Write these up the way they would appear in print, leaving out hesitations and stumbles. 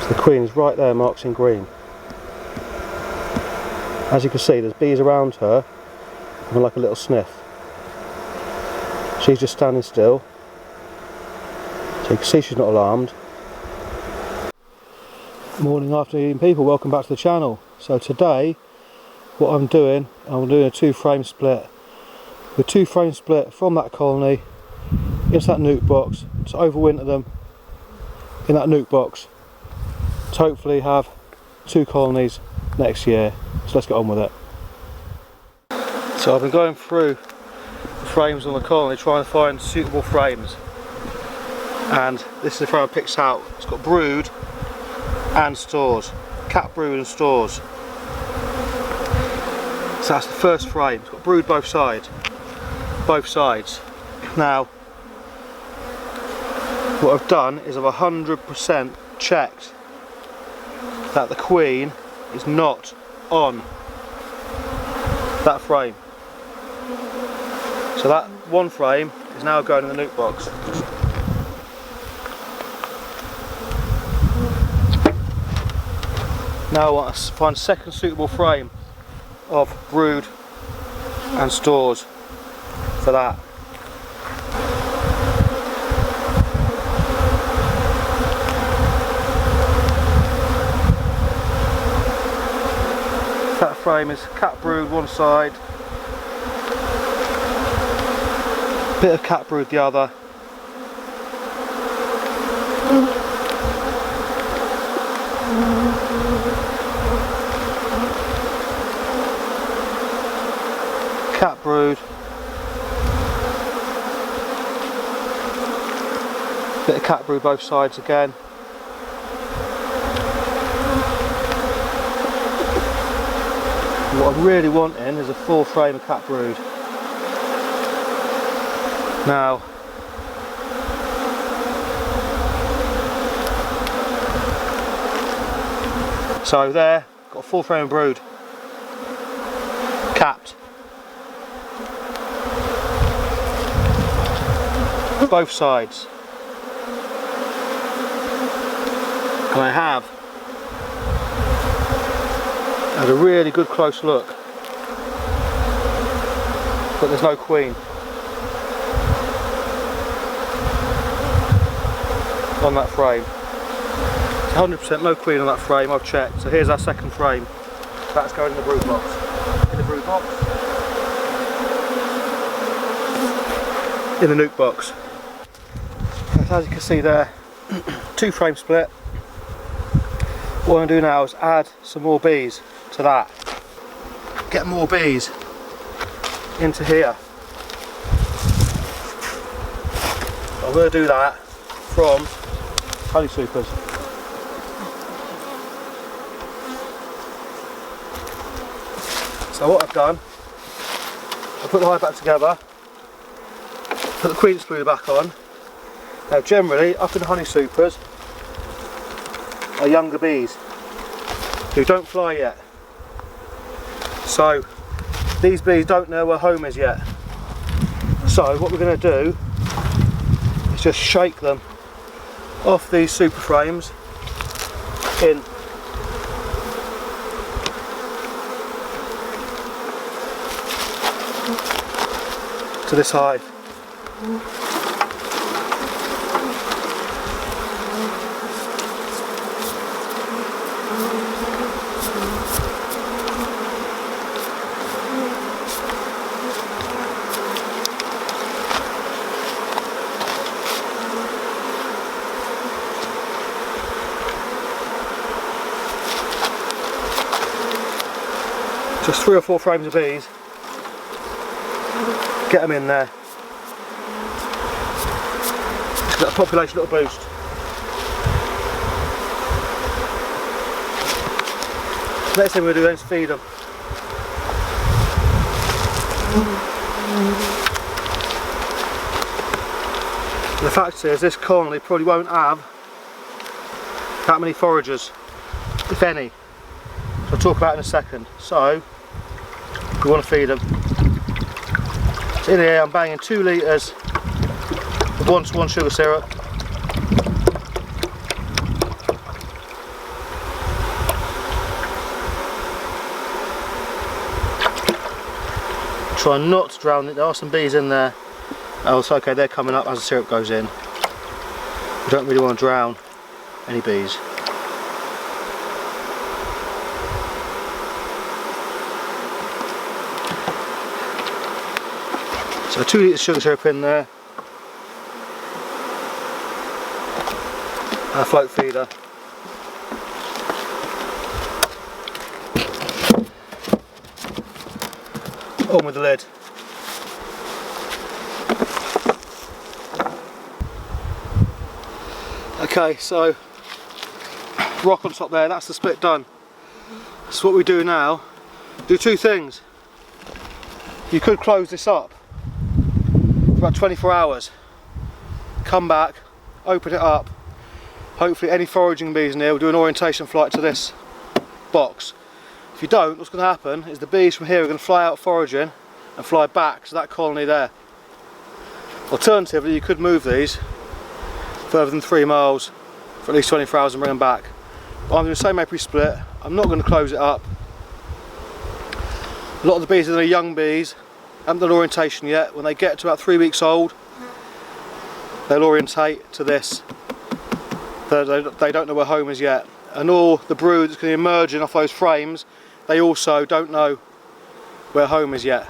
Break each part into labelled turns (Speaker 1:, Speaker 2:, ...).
Speaker 1: So the queen is right there, marked in green. As you can see, there's bees around her, having like a little sniff. She's just standing still, so you can see she's not alarmed. Morning, afternoon people, welcome back to the channel. So today, what I'm doing a 2-frame split. The 2-frame split from that colony into that nuke box to overwinter them in that nuke box to hopefully have 2 colonies next year. So let's get on with it. So I've been going through the frames on the colony trying to find suitable frames, and this is the frame I picked out. It's got brood and stores, cat brood and stores. So that's the first frame. It's got brood both sides. Now, what I've done is I've 100% checked that the queen is not on that frame. So that one frame is now going in the nuke box. Now I want to find a second suitable frame of brood and stores for that. That frame is cat brood one side, bit of cat brood the other. Cat brood, bit of cat brood both sides again. What I'm really wanting is a full frame of cat brood. Now, so there, got a full frame of brood, capped. Both sides. And I have had a really good close look, but there's no queen on that frame. 100% no queen on that frame, I've checked. So here's our second frame. That's going in the brood box. In the brood box. In the nuke box. As you can see there, 2-frame split. What I'm going to do now is add some more bees to that. Get more bees into here. I'm going to do that from honey supers. So what I've done, I put the hive back together, put the queen excluder back on. Now generally up in the honey supers are younger bees who don't fly yet. So these bees don't know where home is yet. So what we're going to do is just shake them off these super frames in to this hive. Just 3 or 4 frames of bees, get them in there. Just get that population a little boost. Next thing we're going to do is feed them. The fact is, this colony probably won't have that many foragers, if any. So I'll talk about it in a second. So we want to feed them. So in here I'm banging 2 litres of 1:1 sugar syrup. Try not to drown it. There are some bees in there. Oh, it's okay, they're coming up as the syrup goes in. We don't really want to drown any bees. So 2 litres sugar syrup in there. And a float feeder. On with the lid. Okay, so rock on top there, that's the split done. So what we do now, do two things. You could close this up for about 24 hours. Come back, open it up. Hopefully any foraging bees near will do an orientation flight to this box. If you don't, what's going to happen is the bees from here are going to fly out foraging and fly back to that colony there. Alternatively, you could move these further than 3 miles for at least 24 hours and bring them back. But I'm doing the same apiary split. I'm not going to close it up. A lot of the bees are young bees, haven't done orientation yet. When they get to about 3 weeks old, they'll orientate to this. They don't know where home is yet. And all the brood that's going to be emerging off those frames, they also don't know where home is yet.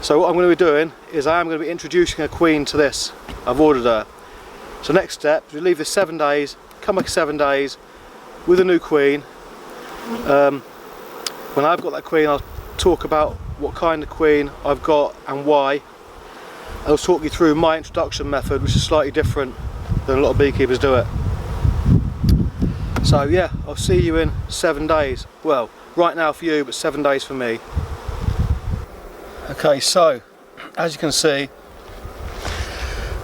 Speaker 1: So what I'm going to be doing is I am going to be introducing a queen to this. I've ordered her. So next step is we leave this 7 days, come back 7 days with a new queen. When I've got that queen, I'll talk about what kind of queen I've got and why. I'll talk you through my introduction method, which is slightly different than a lot of beekeepers do it. So yeah, I'll see you in 7 days. Well, right now for you, but 7 days for me. Okay, so as you can see,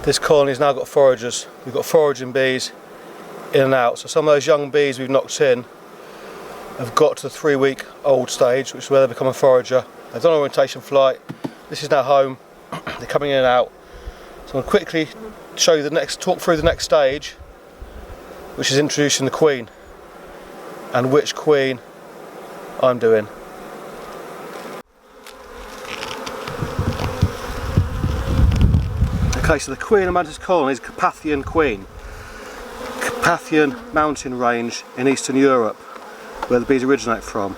Speaker 1: this colony's now got foragers. We've got foraging bees in and out. So some of those young bees we've knocked in have got to the 3-week-old stage, which is where they become a forager. They've done an orientation flight. This is now home. They're coming in and out. So I'll quickly show you talk through the next stage, which is introducing the queen and which queen I'm doing. Okay, so the queen of this colony is Carpathian Queen. Carpathian mountain range in Eastern Europe, where the bees originate from.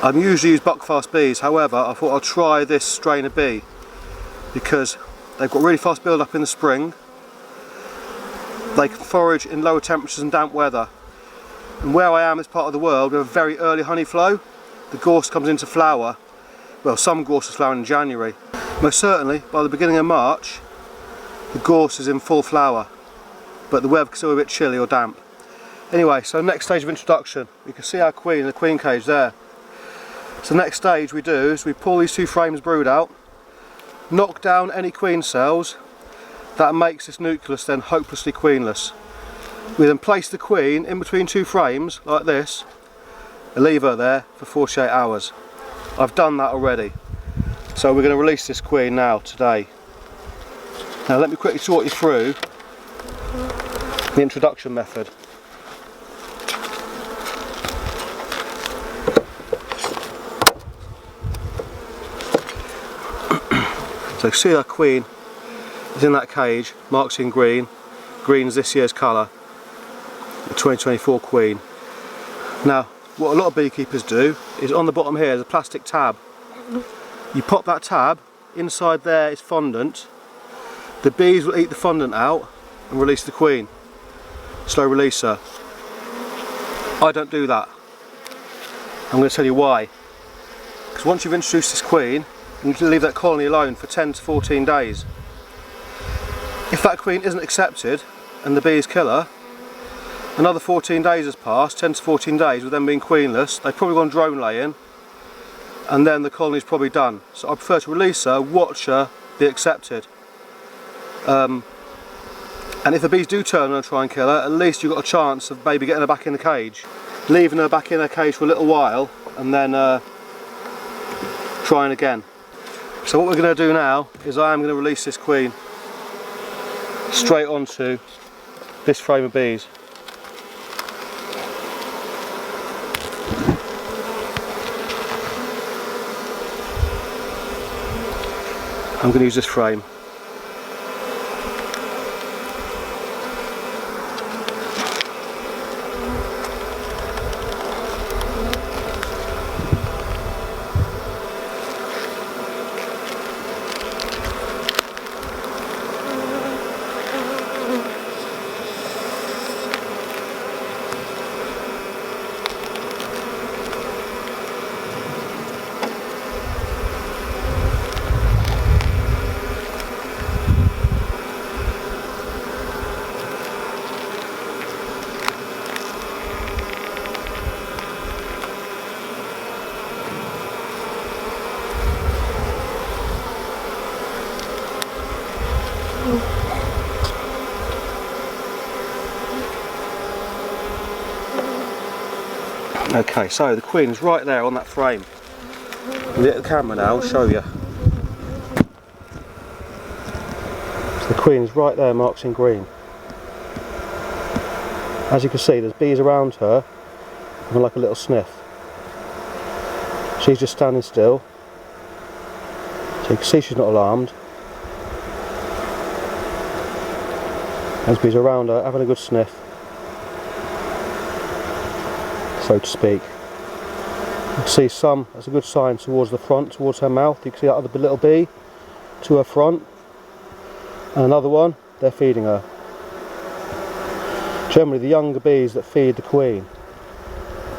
Speaker 1: I usually use buckfast bees, however I thought I'll try this strain of bee because they've got really fast build up in the spring. They can forage in lower temperatures and damp weather. And where I am, this part of the world, we have a very early honey flow. The gorse comes into flower. Well, some gorse is flowering in January. Most certainly, by the beginning of March, the gorse is in full flower. But the weather is still a bit chilly or damp. Anyway, so next stage of introduction. You can see our queen in the queen cage there. So the next stage we do is we pull these 2 frames brood out, knock down any queen cells. That makes this nucleus then hopelessly queenless. We then place the queen in between 2 frames like this and leave her there for 48 hours. I've done that already. So we're going to release this queen now, today. Now let me quickly talk you through the introduction method. So see our queen is in that cage, marks in green. Green is this year's colour, the 2024 queen. Now what a lot of beekeepers do is on the bottom here is a plastic tab. You pop that tab, inside there is fondant. The bees will eat the fondant out and release the queen. Slow releaser. I don't do that. I'm going to tell you why. Because once you've introduced this queen, you need to leave that colony alone for 10 to 14 days. If that queen isn't accepted and the bees kill her, another 14 days has passed, 10 to 14 days with them being queenless. They've probably gone drone laying and then the colony's probably done. So I prefer to release her, watch her, be accepted. And if the bees do turn and try and kill her, at least you've got a chance of maybe getting her back in the cage. Leaving her back in her cage for a little while and then trying again. So what we're going to do now is I am going to release this queen straight onto this frame of bees. I'm going to use this frame. Okay, so the queen is right there on that frame. I'll get the camera now, I'll show you. So the queen is right there, marked in green. As you can see, there's bees around her, having like a little sniff. She's just standing still, so you can see she's not alarmed. There's bees around her, having a good sniff, so to speak. You can see some, that's a good sign, towards the front, towards her mouth. You can see that other little bee to her front, and another one, they're feeding her. Generally the younger bees that feed the queen.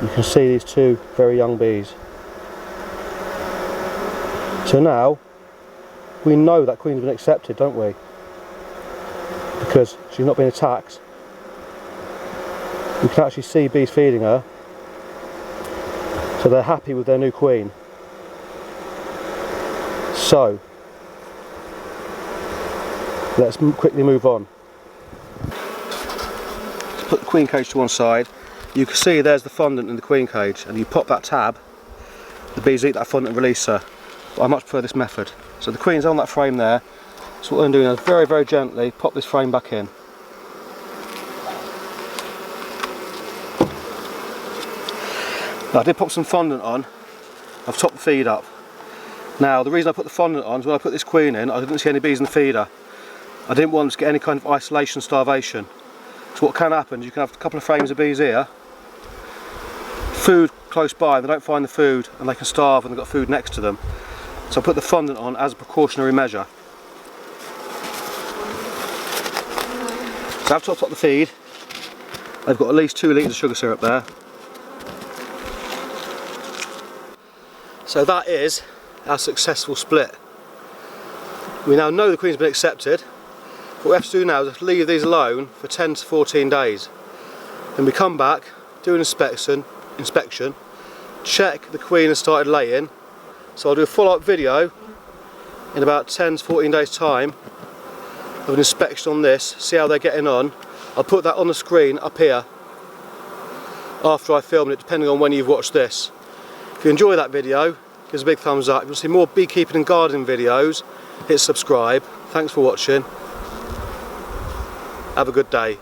Speaker 1: You can see these two very young bees. So now we know that queen's been accepted, don't we? Because she's not been attacked. You can actually see bees feeding her. So they're happy with their new queen. So let's quickly move on. Let's put the queen cage to one side. You can see there's the fondant in the queen cage, and you pop that tab, the bees eat that fondant and release her. But I much prefer this method. So the queen's on that frame there. So what I'm doing is very, very gently pop this frame back in. Now I did pop some fondant on. I've topped the feed up. Now the reason I put the fondant on is when I put this queen in, I didn't see any bees in the feeder. I didn't want them to get any kind of isolation, starvation. So what can happen is you can have a couple of frames of bees here, food close by, and they don't find the food and they can starve and they've got food next to them. So I put the fondant on as a precautionary measure. So I've topped up the feed. I've got at least 2 litres of sugar syrup there. So that is our successful split. We now know the queen's been accepted. What we have to do now is leave these alone for 10 to 14 days. Then we come back, do an inspection, check the queen has started laying. So I'll do a follow-up video in about 10 to 14 days time of an inspection on this, see how they're getting on. I'll put that on the screen up here after I film it, depending on when you've watched this. If you enjoy that video, give us a big thumbs up. If you want to see more beekeeping and gardening videos, hit subscribe. Thanks for watching. Have a good day.